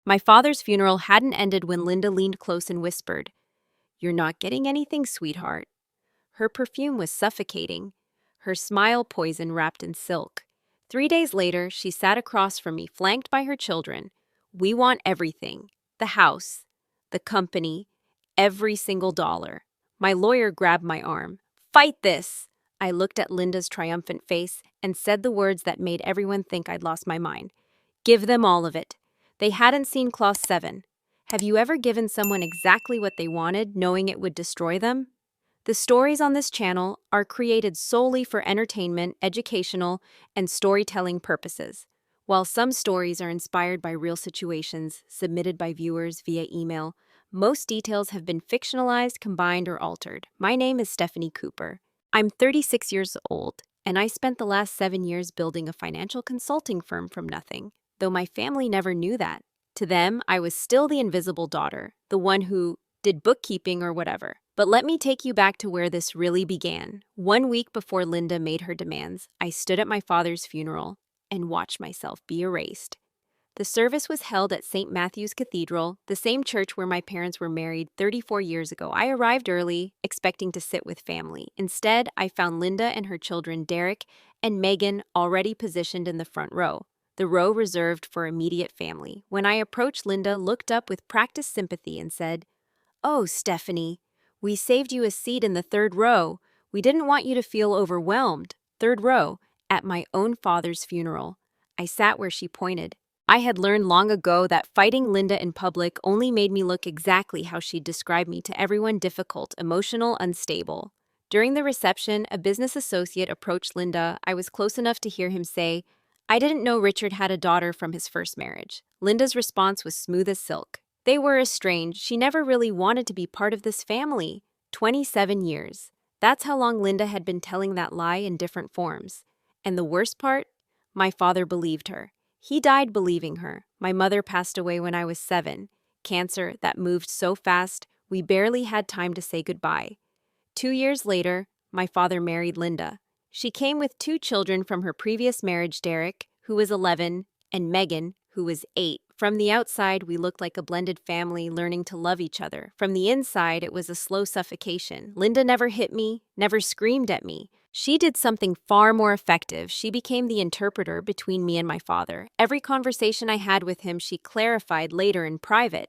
My father's funeral hadn't ended when Linda leaned close and whispered, "You're not getting anything, sweetheart." Her perfume was suffocating, her smile poison wrapped in silk. 3 days later, she sat across from me, flanked by her children. "We want everything. The house, the company, every single dollar." My lawyer grabbed my arm. "Fight this!" I looked at Linda's triumphant face and said the words that made everyone think I'd lost my mind. "Give them all of it." They hadn't seen Clause 7. Have you ever given someone exactly what they wanted, knowing it would destroy them? The stories on this channel are created solely for entertainment, educational, and storytelling purposes. While some stories are inspired by real situations submitted by viewers via email, most details have been fictionalized, combined, or altered. My name is Stephanie Cooper. I'm 36 years old, and I spent the last 7 years building a financial consulting firm from nothing, though my family never knew that. To them, I was still the invisible daughter, the one who did bookkeeping or whatever. But let me take you back to where this really began. 1 week before Linda made her demands, I stood at my father's funeral and watched myself be erased. The service was held at St. Matthew's Cathedral, the same church where my parents were married 34 years ago. I arrived early, expecting to sit with family. Instead, I found Linda and her children, Derek and Megan, already positioned in the front row, the row reserved for immediate family. When I approached, Linda looked up with practiced sympathy and said, "Oh, Stephanie, we saved you a seat in the third row. We didn't want you to feel overwhelmed." Third row, at my own father's funeral. I sat where she pointed. I had learned long ago that fighting Linda in public only made me look exactly how she'd described me to everyone: difficult, emotional, unstable. During the reception, a business associate approached Linda. I was close enough to hear him say, "I didn't know Richard had a daughter from his first marriage." Linda's response was smooth as silk. They were estranged. She never really wanted to be part of this family. 27 years. That's how long Linda had been telling that lie in different forms. And the worst part? My father believed her. He died believing her. My mother passed away when I was 7. Cancer that moved so fast, we barely had time to say goodbye. 2 years later, my father married Linda. She came with 2 children from her previous marriage: Derek, who was 11, and Megan, who was 8. From the outside, we looked like a blended family learning to love each other. From the inside, it was a slow suffocation. Linda never hit me, never screamed at me. She did something far more effective. She became the interpreter between me and my father. Every conversation I had with him, she clarified later in private.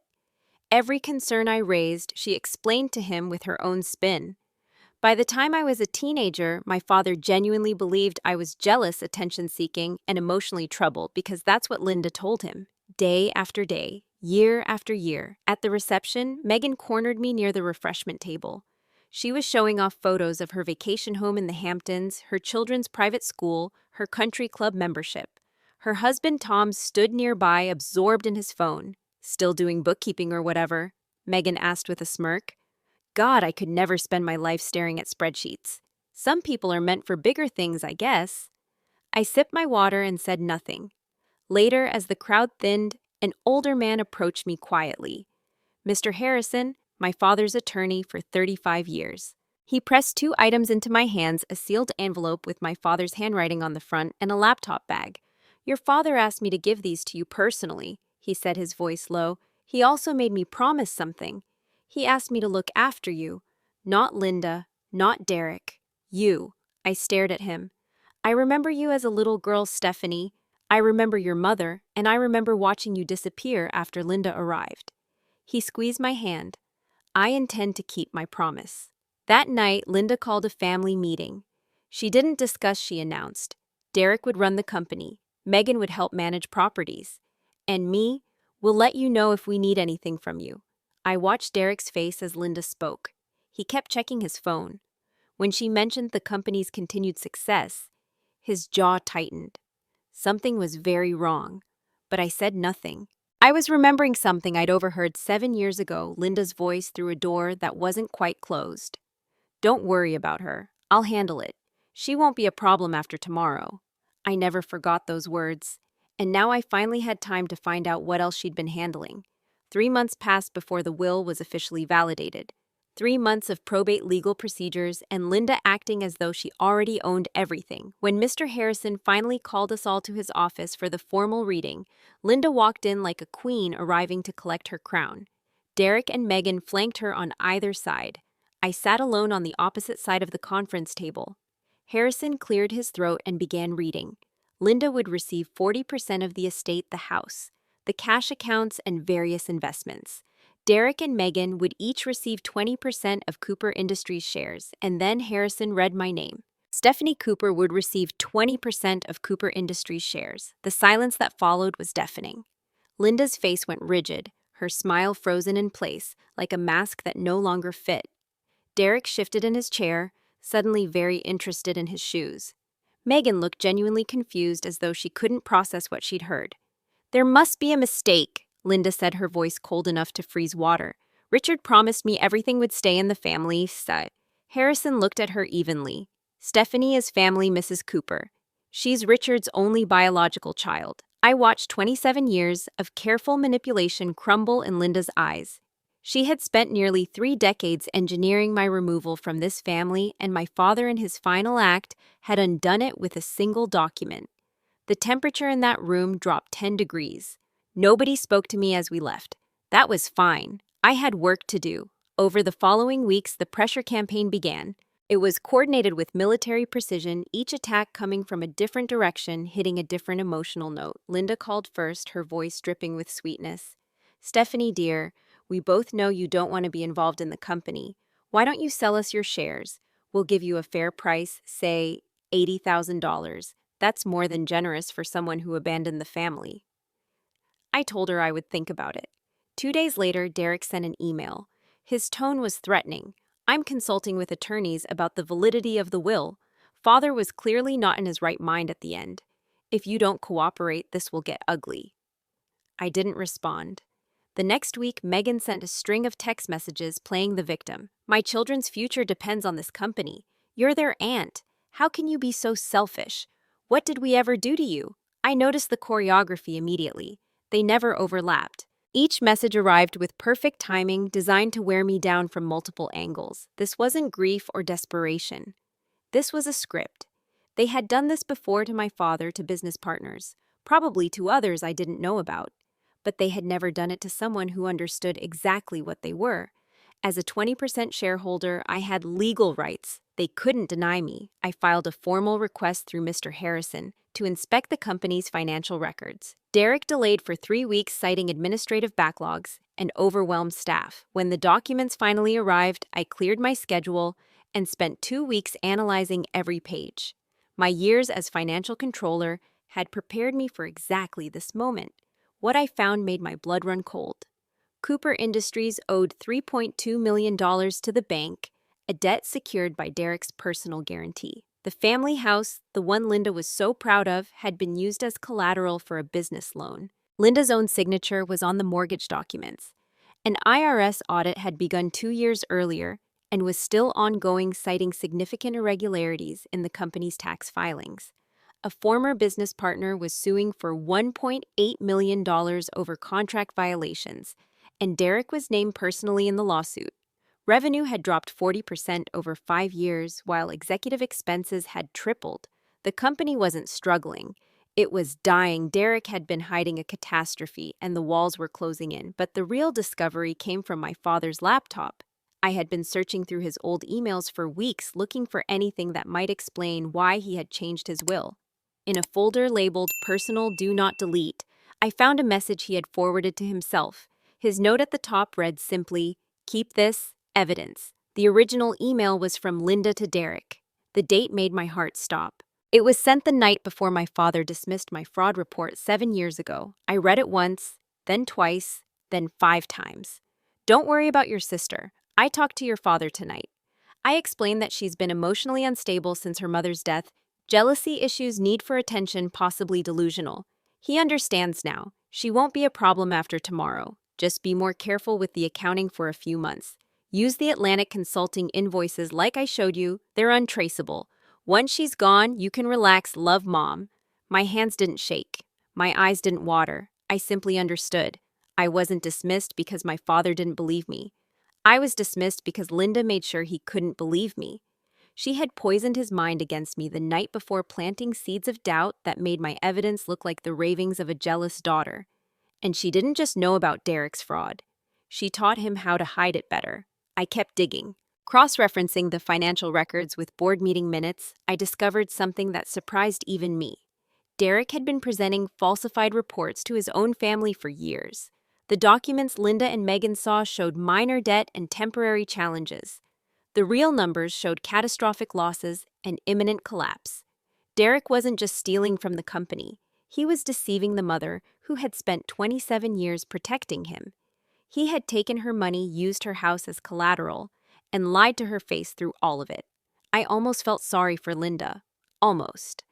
Every concern I raised, she explained to him with her own spin. By the time I was a teenager, my father genuinely believed I was jealous, attention-seeking, and emotionally troubled, because that's what Linda told him. Day after day, year after year. At the reception, Megan cornered me near the refreshment table. She was showing off photos of her vacation home in the Hamptons, her children's private school, her country club membership. Her husband Tom stood nearby, absorbed in his phone. "Still doing bookkeeping or whatever?" Megan asked with a smirk. God, I could never spend my life staring at spreadsheets. Some people are meant for bigger things, I guess. I sipped my water and said nothing. Later, as the crowd thinned, an older man approached me quietly. "Mr. Harrison, my father's attorney for 35 years. He pressed 2 items into my hands: a sealed envelope with my father's handwriting on the front and a laptop bag. "Your father asked me to give these to you personally," he said, his voice low. "He also made me promise something. He asked me to look after you. Not Linda, not Derek. You." I stared at him. "I remember you as a little girl, Stephanie. I remember your mother, and I remember watching you disappear after Linda arrived." He squeezed my hand. "I intend to keep my promise." That night, Linda called a family meeting. She didn't discuss, she announced. Derek would run the company. Megan would help manage properties. And me, "We'll let you know if we need anything from you." I watched Derek's face as Linda spoke. He kept checking his phone. When she mentioned the company's continued success, his jaw tightened. Something was very wrong, but I said nothing. I was remembering something I'd overheard 7 years ago, Linda's voice through a door that wasn't quite closed. "Don't worry about her. I'll handle it. She won't be a problem after tomorrow." I never forgot those words, and now I finally had time to find out what else she'd been handling. 3 months passed before the will was officially validated. 3 months of probate legal procedures, and Linda acting as though she already owned everything. When Mr. Harrison finally called us all to his office for the formal reading, Linda walked in like a queen arriving to collect her crown. Derek and Megan flanked her on either side. I sat alone on the opposite side of the conference table. Harrison cleared his throat and began reading. Linda would receive 40% of the estate, the house, the cash accounts, and various investments. Derek and Megan would each receive 20% of Cooper Industries shares, and then Harrison read my name. Stephanie Cooper would receive 20% of Cooper Industries shares. The silence that followed was deafening. Linda's face went rigid, her smile frozen in place, like a mask that no longer fit. Derek shifted in his chair, suddenly very interested in his shoes. Megan looked genuinely confused, as though she couldn't process what she'd heard. "There must be a mistake," Linda said, her voice cold enough to freeze water. "Richard promised me everything would stay in the family." Harrison looked at her evenly. "Stephanie is family, Mrs. Cooper. She's Richard's only biological child." I watched 27 years of careful manipulation crumble in Linda's eyes. She had spent nearly 3 decades engineering my removal from this family, and my father, in his final act, had undone it with a single document. The temperature in that room dropped 10 degrees. Nobody spoke to me as we left. That was fine. I had work to do. Over the following weeks, the pressure campaign began. It was coordinated with military precision, each attack coming from a different direction, hitting a different emotional note. Linda called first, her voice dripping with sweetness. "Stephanie, dear, we both know you don't want to be involved in the company. Why don't you sell us your shares? We'll give you a fair price, say $80,000. That's more than generous for someone who abandoned the family." I told her I would think about it. 2 days later, Derek sent an email. His tone was threatening. "I'm consulting with attorneys about the validity of the will. Father was clearly not in his right mind at the end. If you don't cooperate, this will get ugly." I didn't respond. The next week, Megan sent a string of text messages playing the victim. "My children's future depends on this company. You're their aunt. How can you be so selfish? What did we ever do to you?" I noticed the choreography immediately. They never overlapped. Each message arrived with perfect timing, designed to wear me down from multiple angles. This wasn't grief or desperation. This was a script. They had done this before, to my father, to business partners, probably to others I didn't know about. But they had never done it to someone who understood exactly what they were. As a 20% shareholder, I had legal rights. They couldn't deny me. I filed a formal request through Mr. Harrison to inspect the company's financial records. Derek delayed for 3 weeks, citing administrative backlogs and overwhelmed staff. When the documents finally arrived, I cleared my schedule and spent 2 weeks analyzing every page. My years as financial controller had prepared me for exactly this moment. What I found made my blood run cold. Cooper Industries owed $3.2 million to the bank, a debt secured by Derek's personal guarantee. The family house, the one Linda was so proud of, had been used as collateral for a business loan. Linda's own signature was on the mortgage documents. An IRS audit had begun 2 years earlier and was still ongoing, citing significant irregularities in the company's tax filings. A former business partner was suing for $1.8 million over contract violations, and Derek was named personally in the lawsuit. Revenue had dropped 40% over 5 years, while executive expenses had tripled. The company wasn't struggling. It was dying. Derek had been hiding a catastrophe, and the walls were closing in. But the real discovery came from my father's laptop. I had been searching through his old emails for weeks, looking for anything that might explain why he had changed his will. In a folder labeled Personal Do Not Delete, I found a message he had forwarded to himself. His note at the top read simply, "Keep this evidence." The original email was from Linda to Derek. The date made my heart stop. It was sent the night before my father dismissed my fraud report 7 years ago. I read it once, then twice, then 5 times. "Don't worry about your sister. I talked to your father tonight. I explained that she's been emotionally unstable since her mother's death. Jealousy issues, need for attention, possibly delusional. He understands now. She won't be a problem after tomorrow. Just be more careful with the accounting for a few months. Use the Atlantic Consulting invoices like I showed you. They're untraceable. Once she's gone, you can relax. Love, Mom." My hands didn't shake. My eyes didn't water. I simply understood. I wasn't dismissed because my father didn't believe me. I was dismissed because Linda made sure he couldn't believe me. She had poisoned his mind against me the night before, planting seeds of doubt that made my evidence look like the ravings of a jealous daughter. And she didn't just know about Derek's fraud. She taught him how to hide it better. I kept digging. Cross-referencing the financial records with board meeting minutes, I discovered something that surprised even me. Derek had been presenting falsified reports to his own family for years. The documents Linda and Megan saw showed minor debt and temporary challenges. The real numbers showed catastrophic losses and imminent collapse. Derek wasn't just stealing from the company. He was deceiving the mother who had spent 27 years protecting him. He had taken her money, used her house as collateral, and lied to her face through all of it. I almost felt sorry for Linda. Almost.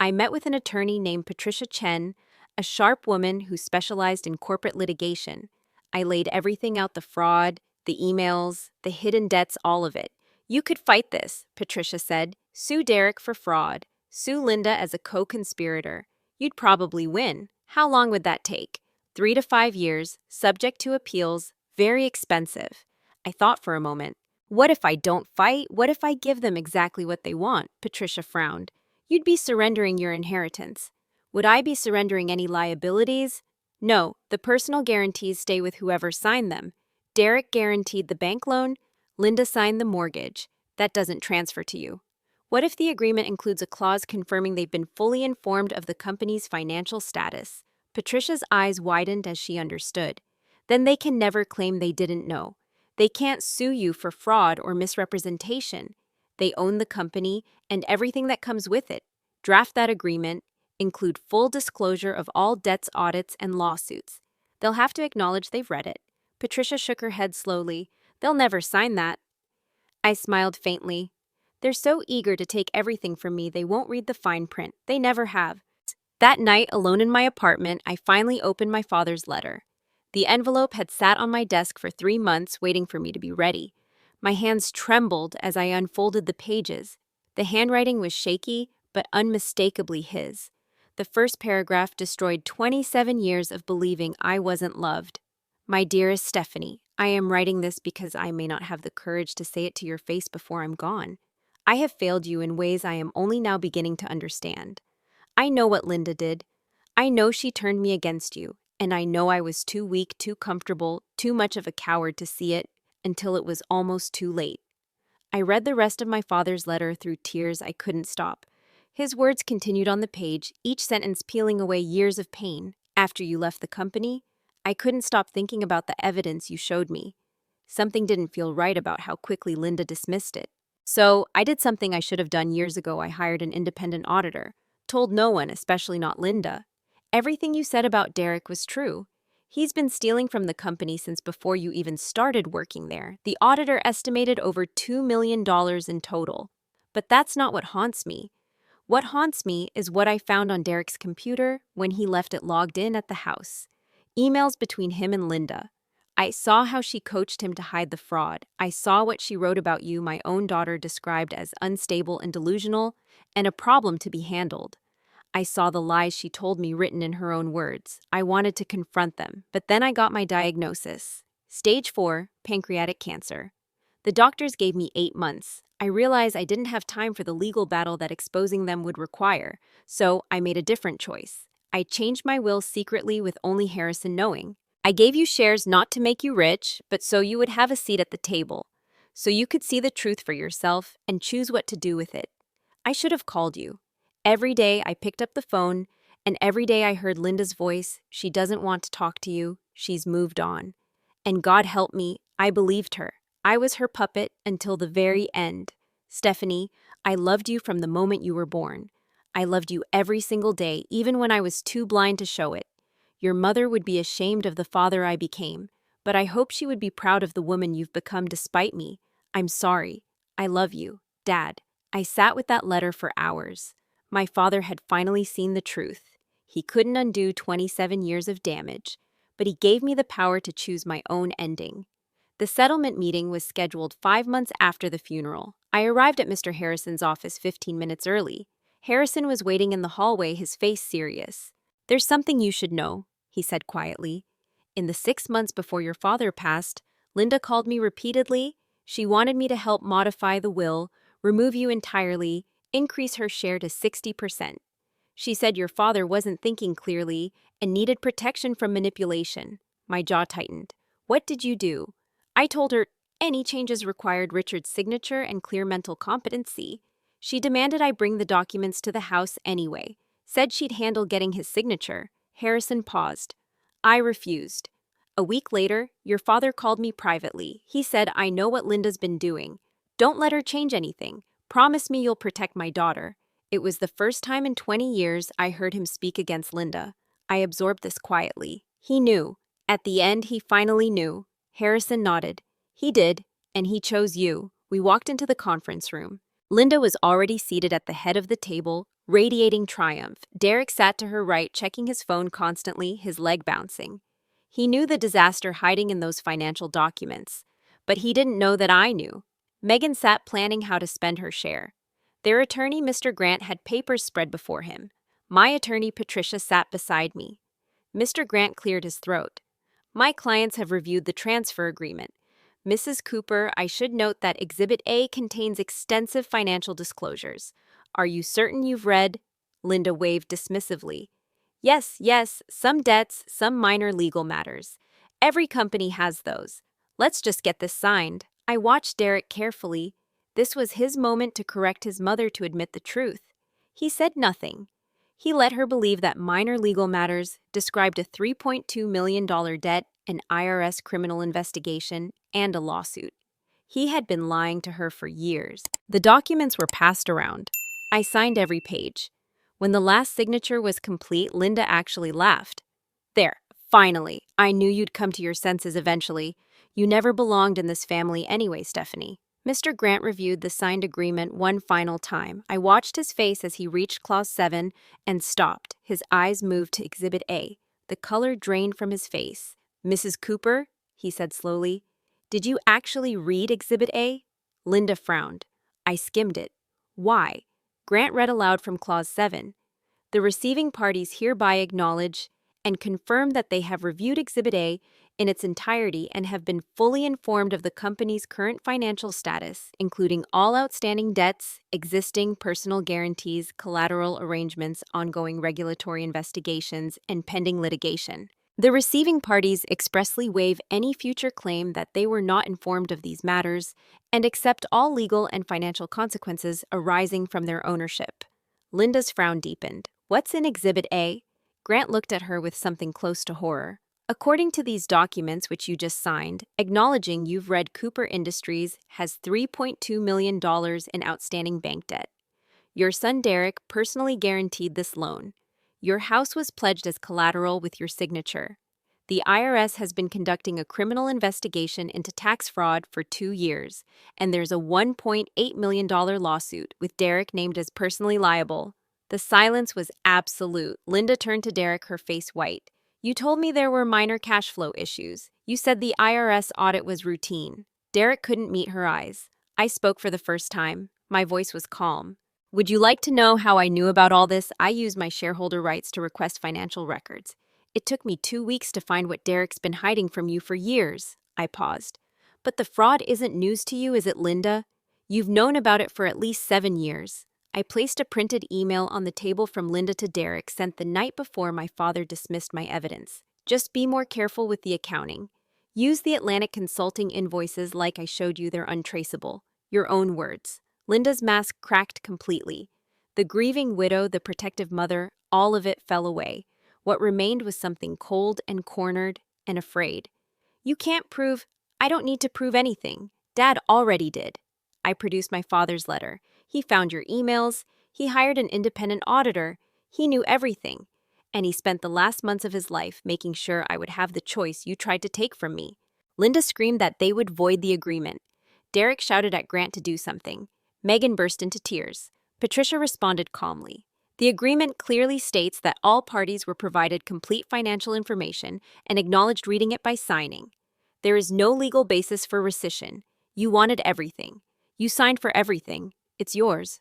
I met with an attorney named Patricia Chen, a sharp woman who specialized in corporate litigation. I laid everything out: the fraud, the emails, the hidden debts, all of it. You could fight this, Patricia said. Sue Derek for fraud. Sue Linda as a co-conspirator. You'd probably win. How long would that take? 3 to 5 years, subject to appeals, very expensive. I thought for a moment. What if I don't fight? What if I give them exactly what they want? Patricia frowned. You'd be surrendering your inheritance. Would I be surrendering any liabilities? No, the personal guarantees stay with whoever signed them. Derek guaranteed the bank loan. Linda signed the mortgage. That doesn't transfer to you. What if the agreement includes a clause confirming they've been fully informed of the company's financial status? Patricia's eyes widened as she understood. Then they can never claim they didn't know. They can't sue you for fraud or misrepresentation. They own the company and everything that comes with it. Draft that agreement, include full disclosure of all debts, audits, and lawsuits. They'll have to acknowledge they've read it. Patricia shook her head slowly. They'll never sign that. I smiled faintly. They're so eager to take everything from me they won't read the fine print. They never have. That night, alone in my apartment, I finally opened my father's letter. The envelope had sat on my desk for 3 months, waiting for me to be ready. My hands trembled as I unfolded the pages. The handwriting was shaky, but unmistakably his. The first paragraph destroyed 27 years of believing I wasn't loved. My dearest Stephanie, I am writing this because I may not have the courage to say it to your face before I'm gone. I have failed you in ways I am only now beginning to understand. I know what Linda did. I know she turned me against you, and I know I was too weak, too comfortable, too much of a coward to see it until it was almost too late. I read the rest of my father's letter through tears I couldn't stop. His words continued on the page, each sentence peeling away years of pain. After you left the company, I couldn't stop thinking about the evidence you showed me. Something didn't feel right about how quickly Linda dismissed it. So, I did something I should have done years ago. I hired an independent auditor. Told no one, especially not Linda. Everything you said about Derek was true. He's been stealing from the company since before you even started working there. The auditor estimated over $2 million in total. But that's not what haunts me. What haunts me is what I found on Derek's computer when he left it logged in at the house. Emails between him and Linda. I saw how she coached him to hide the fraud. I saw what she wrote about you, my own daughter, described as unstable and delusional, and a problem to be handled. I saw the lies she told me written in her own words. I wanted to confront them, but then I got my diagnosis. Stage 4, pancreatic cancer. The doctors gave me 8 months. I realized I didn't have time for the legal battle that exposing them would require, so I made a different choice. I changed my will secretly with only Harrison knowing. I gave you shares not to make you rich, but so you would have a seat at the table, so you could see the truth for yourself and choose what to do with it. I should have called you. Every day I picked up the phone, and every day I heard Linda's voice. She doesn't want to talk to you. She's moved on. And God help me, I believed her. I was her puppet until the very end. Stephanie, I loved you from the moment you were born. I loved you every single day, even when I was too blind to show it. Your mother would be ashamed of the father I became, but I hope she would be proud of the woman you've become despite me. I'm sorry. I love you, Dad. I sat with that letter for hours. My father had finally seen the truth. He couldn't undo 27 years of damage, but he gave me the power to choose my own ending. The settlement meeting was scheduled 5 months after the funeral. I arrived at Mr. Harrison's office 15 minutes early. Harrison was waiting in the hallway, his face serious. There's something you should know, he said quietly. In the 6 months before your father passed, Linda called me repeatedly. She wanted me to help modify the will, remove you entirely, increase her share to 60%. She said your father wasn't thinking clearly and needed protection from manipulation. My jaw tightened. What did you do? I told her any changes required Richard's signature and clear mental competency. She demanded I bring the documents to the house anyway, said she'd handle getting his signature. Harrison paused. I refused. A week later, your father called me privately. He said, I know what Linda's been doing. Don't let her change anything. Promise me you'll protect my daughter. It was the first time in 20 years I heard him speak against Linda. I absorbed this quietly. He knew. At the end, he finally knew. Harrison nodded. He did, and he chose you. We walked into the conference room. Linda was already seated at the head of the table, radiating triumph. Derek sat to her right, checking his phone constantly, his leg bouncing. He knew the disaster hiding in those financial documents, but he didn't know that I knew. Megan sat planning how to spend her share. Their attorney, Mr. Grant, had papers spread before him. My attorney, Patricia, sat beside me. Mr. Grant cleared his throat. My clients have reviewed the transfer agreement. Mrs. Cooper, I should note that Exhibit A contains extensive financial disclosures. Are you certain you've read? Linda waved dismissively. Yes, some debts, some minor legal matters. Every company has those. Let's just get this signed. I watched Derek carefully. This was his moment to correct his mother to admit the truth. He said nothing. He let her believe that minor legal matters described a $3.2 million debt, an IRS criminal investigation, and a lawsuit. He had been lying to her for years. The documents were passed around. I signed every page. When the last signature was complete, Linda actually laughed. There, finally. I knew you'd come to your senses eventually. You never belonged in this family anyway, Stephanie. Mr. Grant reviewed the signed agreement one final time. I watched his face as he reached Clause 7 and stopped. His eyes moved to Exhibit A. The color drained from his face. Mrs. Cooper, he said slowly, did you actually read Exhibit A? Linda frowned. I skimmed it. Why? Grant read aloud from Clause 7. The receiving parties hereby acknowledge and confirm that they have reviewed Exhibit A in its entirety and have been fully informed of the company's current financial status, including all outstanding debts, existing personal guarantees, collateral arrangements, ongoing regulatory investigations, and pending litigation. The receiving parties expressly waive any future claim that they were not informed of these matters and accept all legal and financial consequences arising from their ownership. Linda's frown deepened. What's in Exhibit A? Grant looked at her with something close to horror. According to these documents which you just signed, acknowledging you've read Cooper Industries has $3.2 million in outstanding bank debt. Your son Derek personally guaranteed this loan. Your house was pledged as collateral with your signature. The IRS has been conducting a criminal investigation into tax fraud for 2 years, and there's a $1.8 million lawsuit with Derek named as personally liable. The silence was absolute. Linda turned to Derek, her face white. You told me there were minor cash flow issues. You said the IRS audit was routine. Derek couldn't meet her eyes. I spoke for the first time. My voice was calm. Would you like to know how I knew about all this? I used my shareholder rights to request financial records. It took me 2 weeks to find what Derek's been hiding from you for years. I paused. But the fraud isn't news to you, is it, Linda? You've known about it for at least 7 years. I placed a printed email on the table from Linda to Derek, sent the night before my father dismissed my evidence. Just be more careful with the accounting. Use the Atlantic Consulting invoices like I showed you, they're untraceable. Your own words. Linda's mask cracked completely. The grieving widow, the protective mother, all of it fell away. What remained was something cold and cornered and afraid. You can't prove. I don't need to prove anything. Dad already did. I produced my father's letter. He found your emails. He hired an independent auditor. He knew everything. And he spent the last months of his life making sure I would have the choice you tried to take from me. Linda screamed that they would void the agreement. Derek shouted at Grant to do something. Megan burst into tears. Patricia responded calmly. The agreement clearly states that all parties were provided complete financial information and acknowledged reading it by signing. There is no legal basis for rescission. You wanted everything. You signed for everything. It's yours.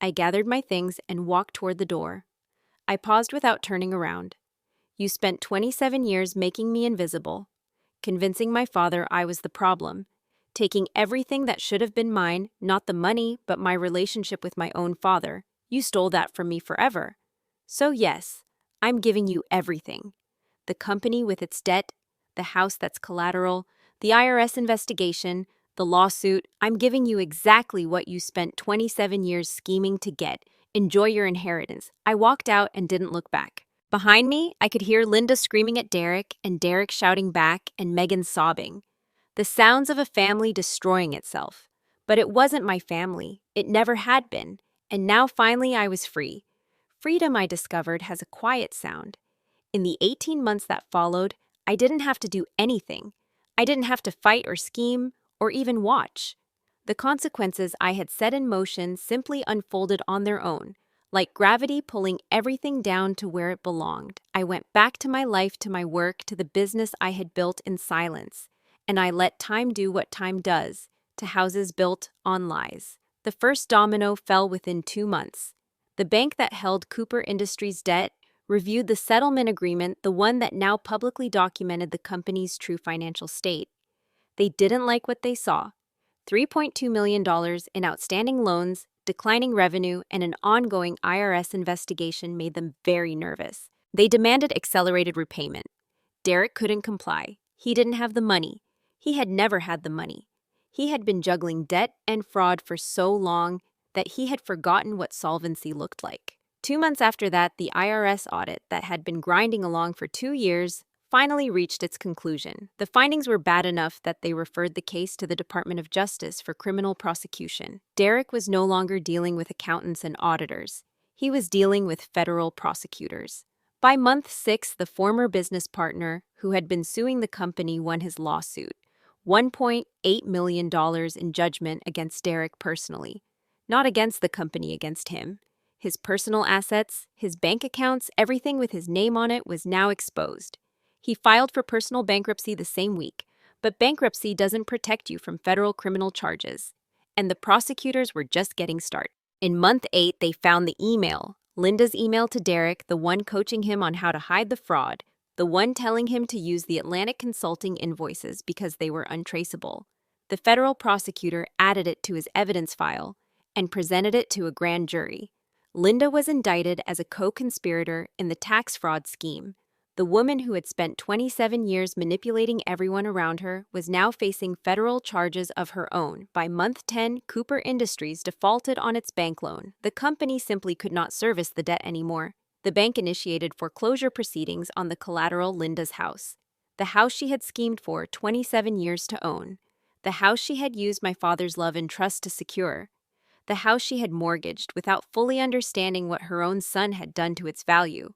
I gathered my things and walked toward the door. I paused without turning around. You spent 27 years making me invisible. convincing my father I was the problem, taking everything that should have been mine, not the money, but my relationship with my own father. You stole that from me forever. So yes, I'm giving you everything. The company with its debt, the house that's collateral, the IRS investigation, the lawsuit. I'm giving you exactly what you spent 27 years scheming to get. Enjoy your inheritance. I walked out and didn't look back. Behind me, I could hear Linda screaming at Derek and Derek shouting back and Megan sobbing. The sounds of a family destroying itself. But it wasn't my family. It never had been. And now finally I was free. Freedom, I discovered, has a quiet sound. In the 18 months that followed, I didn't have to do anything. I didn't have to fight or scheme or even watch. The consequences I had set in motion simply unfolded on their own, like gravity pulling everything down to where it belonged. I went back to my life, to my work, to the business I had built in silence, and I let time do what time does, to houses built on lies. The first domino fell within 2 months. The bank that held Cooper Industries' debt reviewed the settlement agreement, the one that now publicly documented the company's true financial state. They didn't like what they saw. $3.2 million in outstanding loans, declining revenue, and an ongoing IRS investigation made them very nervous. They demanded accelerated repayment. Derek couldn't comply. He didn't have the money. He had never had the money. He had been juggling debt and fraud for so long that he had forgotten what solvency looked like. 2 months after that, the IRS audit that had been grinding along for 2 years finally reached its conclusion. The findings were bad enough that they referred the case to the Department of Justice for criminal prosecution. Derek was no longer dealing with accountants and auditors. He was dealing with federal prosecutors. By month 6, the former business partner who had been suing the company won his lawsuit. $1.8 million in judgment against Derek personally. Not against the company, against him. His personal assets, his bank accounts, everything with his name on it was now exposed. He filed for personal bankruptcy the same week, but bankruptcy doesn't protect you from federal criminal charges. And the prosecutors were just getting started. In month 8, they found the email, Linda's email to Derek, the one coaching him on how to hide the fraud, the one telling him to use the Atlantic Consulting invoices because they were untraceable. The federal prosecutor added it to his evidence file and presented it to a grand jury. Linda was indicted as a co-conspirator in the tax fraud scheme. The woman who had spent 27 years manipulating everyone around her was now facing federal charges of her own. By month 10, Cooper Industries defaulted on its bank loan. The company simply could not service the debt anymore. The bank initiated foreclosure proceedings on the collateral Linda's house. The house she had schemed for 27 years to own. The house she had used my father's love and trust to secure. The house she had mortgaged without fully understanding what her own son had done to its value.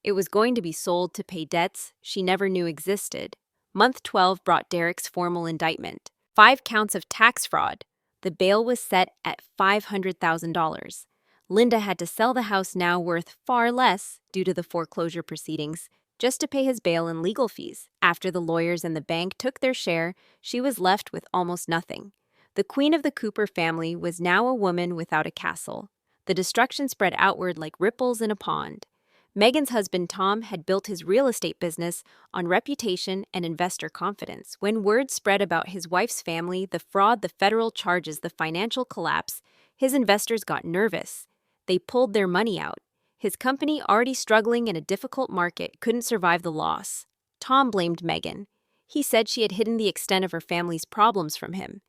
It was going to be sold to pay debts she never knew existed. Month 12 brought Derek's formal indictment. 5 counts of tax fraud. The bail was set at $500,000. Linda had to sell the house, now worth far less due to the foreclosure proceedings, just to pay his bail and legal fees. After the lawyers and the bank took their share, she was left with almost nothing. The queen of the Cooper family was now a woman without a castle. The destruction spread outward like ripples in a pond. Megan's husband, Tom, had built his real estate business on reputation and investor confidence. When word spread about his wife's family, the fraud, the federal charges, the financial collapse, his investors got nervous. They pulled their money out. His company, already struggling in a difficult market, couldn't survive the loss. Tom blamed Megan. He said she had hidden the extent of her family's problems from him.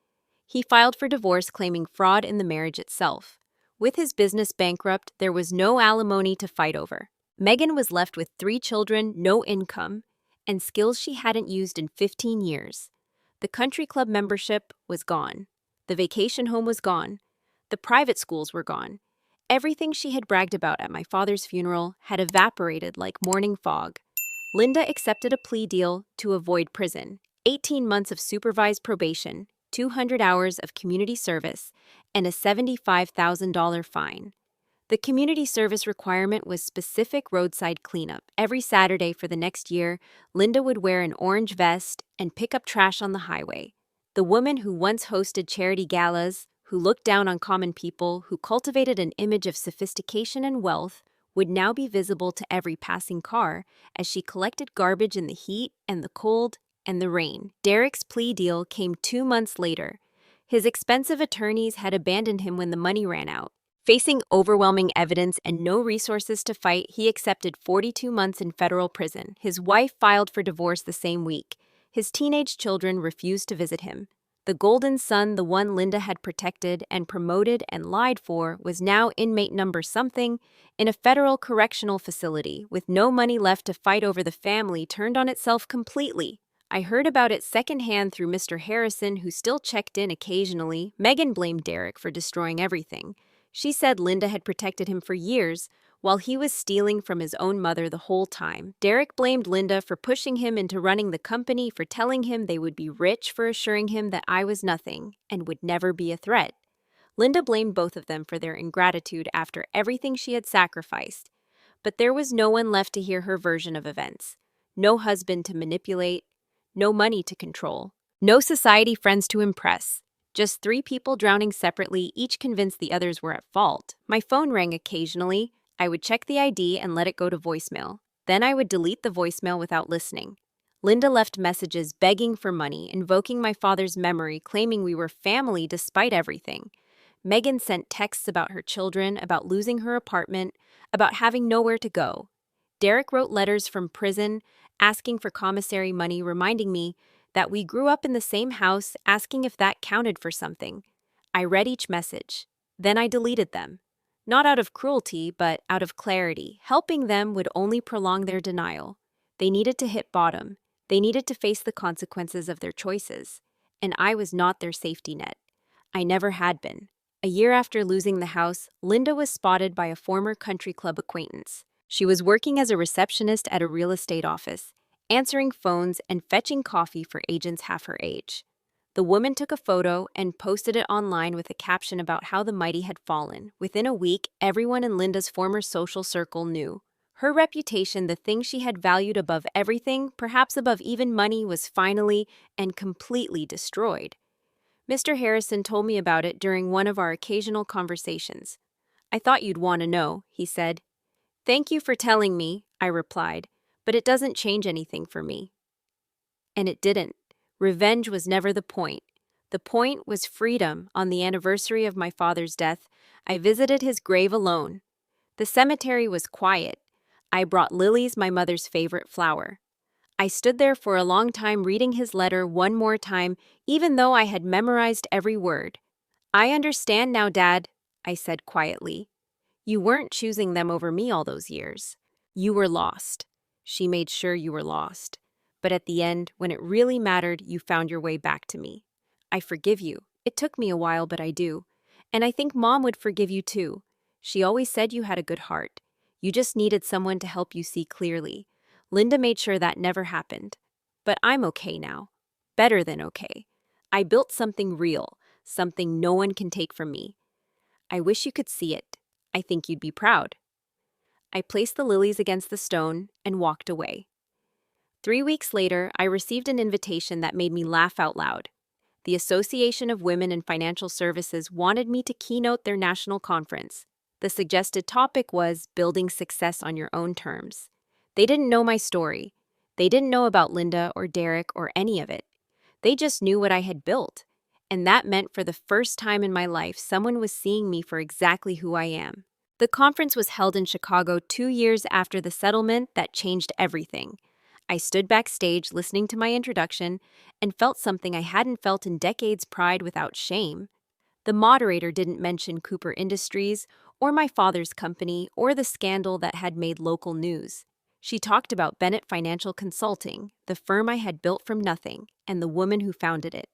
He filed for divorce, claiming fraud in the marriage itself. With his business bankrupt, there was no alimony to fight over. Megan was left with 3 children, no income, and skills she hadn't used in 15 years. The country club membership was gone. The vacation home was gone. The private schools were gone. Everything she had bragged about at my father's funeral had evaporated like morning fog. Linda accepted a plea deal to avoid prison, 18 months of supervised probation, 200 hours of community service, and a $75,000 fine. The community service requirement was specific roadside cleanup. Every Saturday for the next year, Linda would wear an orange vest and pick up trash on the highway. The woman who once hosted charity galas, who looked down on common people, who cultivated an image of sophistication and wealth, would now be visible to every passing car as she collected garbage in the heat and the cold and the rain. Derek's plea deal came 2 months later. His expensive attorneys had abandoned him when the money ran out. Facing overwhelming evidence and no resources to fight, he accepted 42 months in federal prison. His wife filed for divorce the same week. His teenage children refused to visit him. The golden son, the one Linda had protected and promoted and lied for, was now inmate number something in a federal correctional facility, with no money left to fight over. The family turned on itself completely. I heard about it secondhand through Mr. Harrison, who still checked in occasionally. Megan blamed Derek for destroying everything. She said Linda had protected him for years, while he was stealing from his own mother the whole time. Derek blamed Linda for pushing him into running the company, for telling him they would be rich, for assuring him that I was nothing and would never be a threat. Linda blamed both of them for their ingratitude after everything she had sacrificed. But there was no one left to hear her version of events. No husband to manipulate, no money to control, no society friends to impress. Just 3 people drowning separately, each convinced the others were at fault. My phone rang occasionally. I would check the ID and let it go to voicemail. Then I would delete the voicemail without listening. Linda left messages begging for money, invoking my father's memory, claiming we were family despite everything. Megan sent texts about her children, about losing her apartment, about having nowhere to go. Derek wrote letters from prison, asking for commissary money, reminding me that we grew up in the same house, asking if that counted for something. I read each message. Then I deleted them. Not out of cruelty, but out of clarity. Helping them would only prolong their denial. They needed to hit bottom. They needed to face the consequences of their choices. And I was not their safety net. I never had been. A year after losing the house, Linda was spotted by a former country club acquaintance. She was working as a receptionist at a real estate office, answering phones and fetching coffee for agents half her age. The woman took a photo and posted it online with a caption about how the mighty had fallen. Within a week, everyone in Linda's former social circle knew. Her reputation, the thing she had valued above everything, perhaps above even money, was finally and completely destroyed. Mr. Harrison told me about it during one of our occasional conversations. "I thought you'd want to know," he said. "Thank you for telling me," I replied, "but it doesn't change anything for me." And it didn't. Revenge was never the point. The point was freedom. On the anniversary of my father's death, I visited his grave alone. The cemetery was quiet. I brought lilies, my mother's favorite flower. I stood there for a long time reading his letter one more time, even though I had memorized every word. "I understand now, Dad," I said quietly. "You weren't choosing them over me all those years. You were lost." She made sure you were lost. But at the end, when it really mattered, you found your way back to me. I forgive you. It took me a while, but I do. And I think Mom would forgive you too. She always said you had a good heart. You just needed someone to help you see clearly. Linda made sure that never happened. But I'm okay now. Better than okay. I built something real, something no one can take from me. I wish you could see it. I think you'd be proud. I placed the lilies against the stone and walked away. 3 weeks later, I received an invitation that made me laugh out loud. The Association of Women in Financial Services wanted me to keynote their national conference. The suggested topic was building success on your own terms. They didn't know my story. They didn't know about Linda or Derek or any of it. They just knew what I had built. And that meant for the first time in my life, someone was seeing me for exactly who I am. The conference was held in Chicago 2 years after the settlement that changed everything. I stood backstage listening to my introduction and felt something I hadn't felt in decades: pride without shame. The moderator didn't mention Cooper Industries or my father's company or the scandal that had made local news. She talked about Bennett Financial Consulting, the firm I had built from nothing, and the woman who founded it.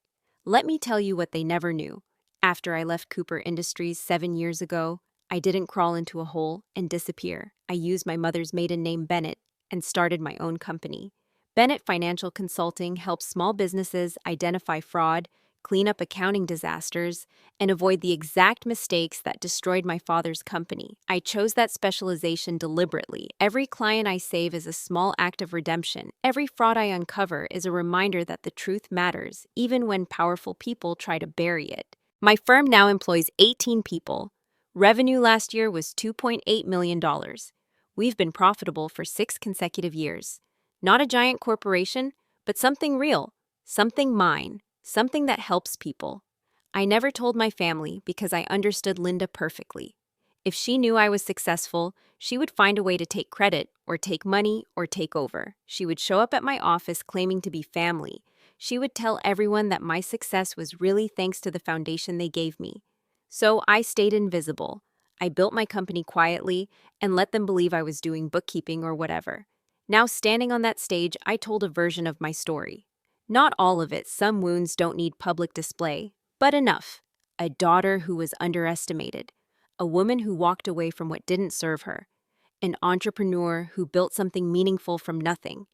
Let me tell you what they never knew. After I left Cooper Industries 7 years ago, I didn't crawl into a hole and disappear. I used my mother's maiden name, Bennett, and started my own company. Bennett Financial Consulting helps small businesses identify fraud, clean up accounting disasters, and avoid the exact mistakes that destroyed my father's company. I chose that specialization deliberately. Every client I save is a small act of redemption. Every fraud I uncover is a reminder that the truth matters, even when powerful people try to bury it. My firm now employs 18 people. Revenue last year was $2.8 million. We've been profitable for 6 consecutive years. Not a giant corporation, but something real, something mine, something that helps people. I never told my family because I understood Linda perfectly. If she knew I was successful, she would find a way to take credit, or take money, or take over. She would show up at my office claiming to be family. She would tell everyone that my success was really thanks to the foundation they gave me. So I stayed invisible. I built my company quietly and let them believe I was doing bookkeeping or whatever. Now, standing on that stage, I told a version of my story. Not all of it, some wounds don't need public display, but enough. A daughter who was underestimated, a woman who walked away from what didn't serve her, an entrepreneur who built something meaningful from nothing.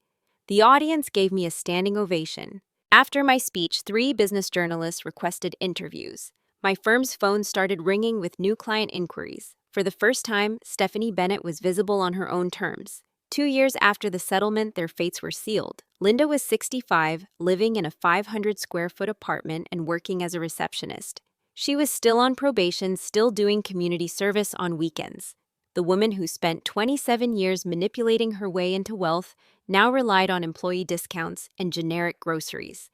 The audience gave me a standing ovation. After my speech, 3 business journalists requested interviews. My firm's phone started ringing with new client inquiries. For the first time, Stephanie Bennett was visible on her own terms. 2 years after the settlement, their fates were sealed. Linda was 65, living in a 500-square-foot apartment and working as a receptionist. She was still on probation, still doing community service on weekends. The woman who spent 27 years manipulating her way into wealth now relied on employee discounts and generic groceries.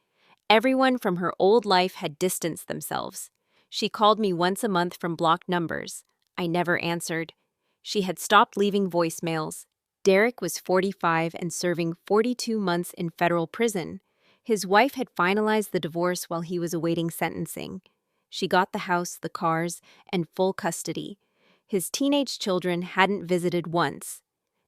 Everyone from her old life had distanced themselves. She called me once a month from blocked numbers. I never answered. She had stopped leaving voicemails. Derek was 45 and serving 42 months in federal prison. His wife had finalized the divorce while he was awaiting sentencing. She got the house, the cars, and full custody. His teenage children hadn't visited once.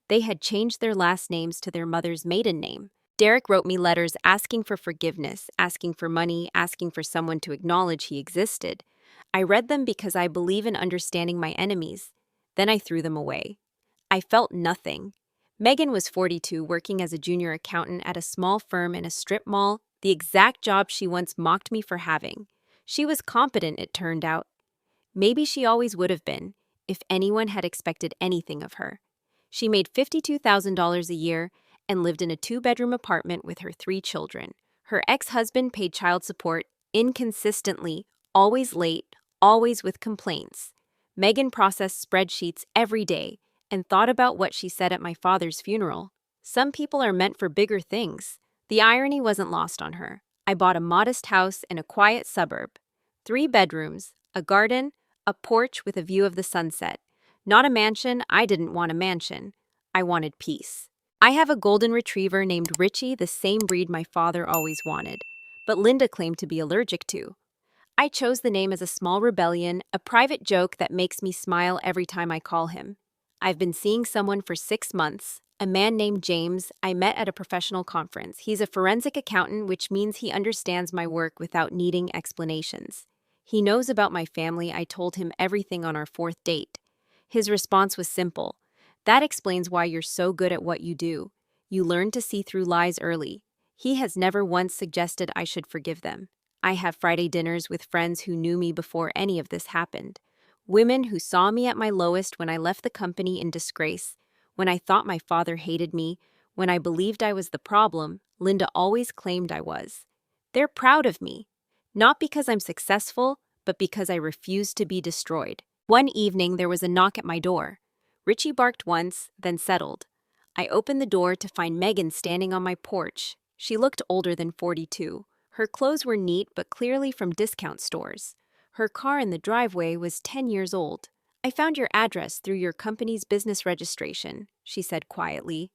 They had changed their last names to their mother's maiden name. Derek wrote me letters asking for forgiveness, asking for money, asking for someone to acknowledge he existed. I read them because I believe in understanding my enemies. Then I threw them away. I felt nothing. Megan was 42, working as a junior accountant at a small firm in a strip mall, the exact job she once mocked me for having. She was competent, it turned out. Maybe she always would have been, if anyone had expected anything of her. She made $52,000 a year and lived in a 2-bedroom apartment with her 3 children. Her ex-husband paid child support inconsistently, always late, always with complaints. Megan processed spreadsheets every day and thought about what she said at my father's funeral. Some people are meant for bigger things. The irony wasn't lost on her. I bought a modest house in a quiet suburb. 3 bedrooms, a garden, a porch with a view of the sunset. Not a mansion. I didn't want a mansion. I wanted peace. I have a golden retriever named Richie, the same breed my father always wanted, but Linda claimed to be allergic to. I chose the name as a small rebellion, a private joke that makes me smile every time I call him. I've been seeing someone for 6 months, a man named James I met at a professional conference. He's a forensic accountant, which means he understands my work without needing explanations. He knows about my family. I told him everything on our 4th date. His response was simple. That explains why you're so good at what you do. You learn to see through lies early. He has never once suggested I should forgive them. I have Friday dinners with friends who knew me before any of this happened. Women who saw me at my lowest when I left the company in disgrace, when I thought my father hated me, when I believed I was the problem. Linda always claimed I was. They're proud of me. Not because I'm successful, but because I refuse to be destroyed. One evening, there was a knock at my door. Richie barked once, then settled. I opened the door to find Megan standing on my porch. She looked older than 42. Her clothes were neat, but clearly from discount stores. Her car in the driveway was 10 years old. I found your address through your company's business registration, she said quietly.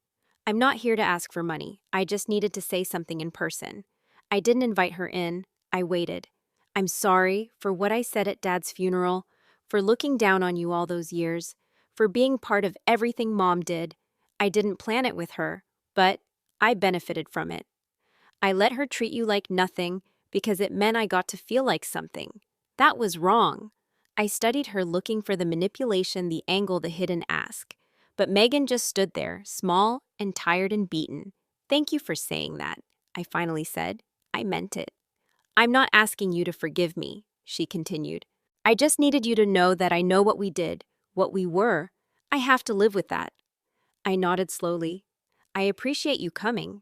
I'm not here to ask for money. I just needed to say something in person. I didn't invite her in. I waited. I'm sorry for what I said at Dad's funeral, for looking down on you all those years, for being part of everything Mom did. I didn't plan it with her, but I benefited from it. I let her treat you like nothing because it meant I got to feel like something. That was wrong. I studied her, looking for the manipulation, the angle, the hidden ask. But Megan just stood there, small and tired and beaten. Thank you for saying that, I finally said. I meant it. I'm not asking you to forgive me, she continued. I just needed you to know that I know what we did, what we were. I have to live with that. I nodded slowly. I appreciate you coming.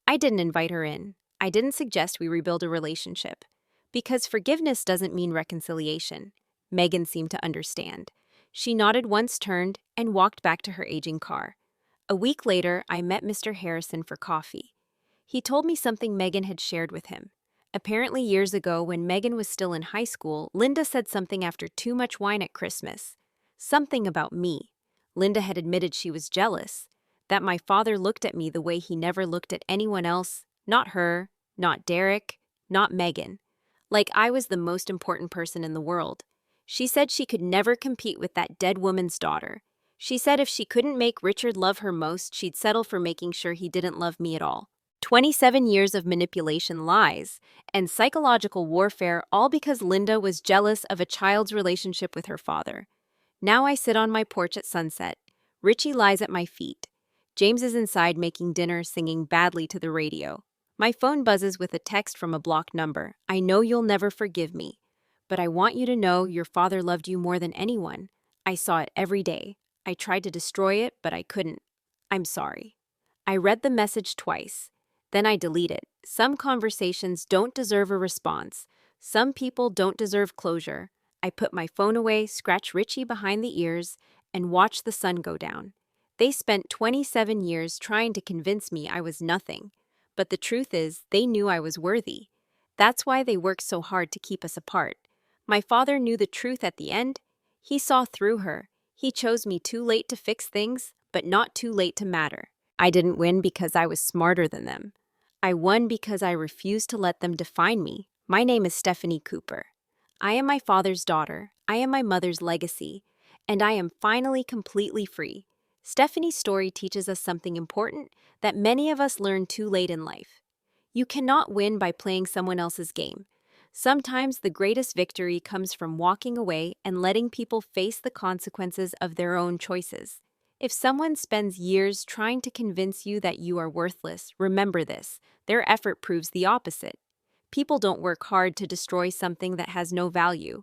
I didn't invite her in. I didn't suggest we rebuild a relationship. Because forgiveness doesn't mean reconciliation. Megan seemed to understand. She nodded once, turned, and walked back to her aging car. A week later, I met Mr. Harrison for coffee. He told me something Megan had shared with him. Apparently, years ago, when Megan was still in high school, Linda said something after too much wine at Christmas. Something about me. Linda had admitted she was jealous, that my father looked at me the way he never looked at anyone else, not her, not Derek, not Megan. Like I was the most important person in the world. She said she could never compete with that dead woman's daughter. She said if she couldn't make Richard love her most, she'd settle for making sure he didn't love me at all. 27 years of manipulation, lies, and psychological warfare, all because Linda was jealous of a child's relationship with her father. Now I sit on my porch at sunset. Richie lies at my feet. James is inside making dinner, singing badly to the radio. My phone buzzes with a text from a blocked number. I know you'll never forgive me, but I want you to know your father loved you more than anyone. I saw it every day. I tried to destroy it, but I couldn't. I'm sorry. I read the message twice. Then I delete it. Some conversations don't deserve a response. Some people don't deserve closure. I put my phone away, scratch Richie behind the ears, and watch the sun go down. They spent 27 years trying to convince me I was nothing. But the truth is, they knew I was worthy. That's why they worked so hard to keep us apart. My father knew the truth at the end. He saw through her. He chose me too late to fix things, but not too late to matter. I didn't win because I was smarter than them. I won because I refused to let them define me. My name is Stephanie Cooper. I am my father's daughter. I am my mother's legacy. And I am finally completely free. Stephanie's story teaches us something important that many of us learn too late in life. You cannot win by playing someone else's game. Sometimes the greatest victory comes from walking away and letting people face the consequences of their own choices. If someone spends years trying to convince you that you are worthless, remember this: their effort proves the opposite. People don't work hard to destroy something that has no value.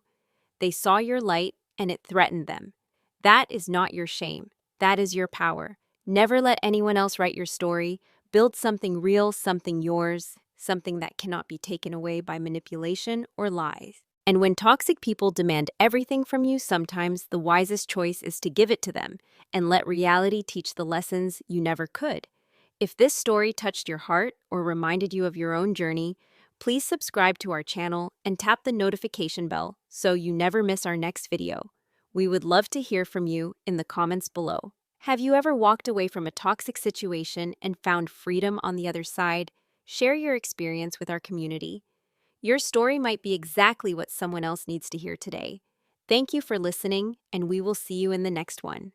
They saw your light and it threatened them. That is not your shame. That is your power. Never let anyone else write your story. Build something real, something yours, something that cannot be taken away by manipulation or lies. And when toxic people demand everything from you, sometimes the wisest choice is to give it to them and let reality teach the lessons you never could. If this story touched your heart or reminded you of your own journey, please subscribe to our channel and tap the notification bell so you never miss our next video. We would love to hear from you in the comments below. Have you ever walked away from a toxic situation and found freedom on the other side? Share your experience with our community. Your story might be exactly what someone else needs to hear today. Thank you for listening, and we will see you in the next one.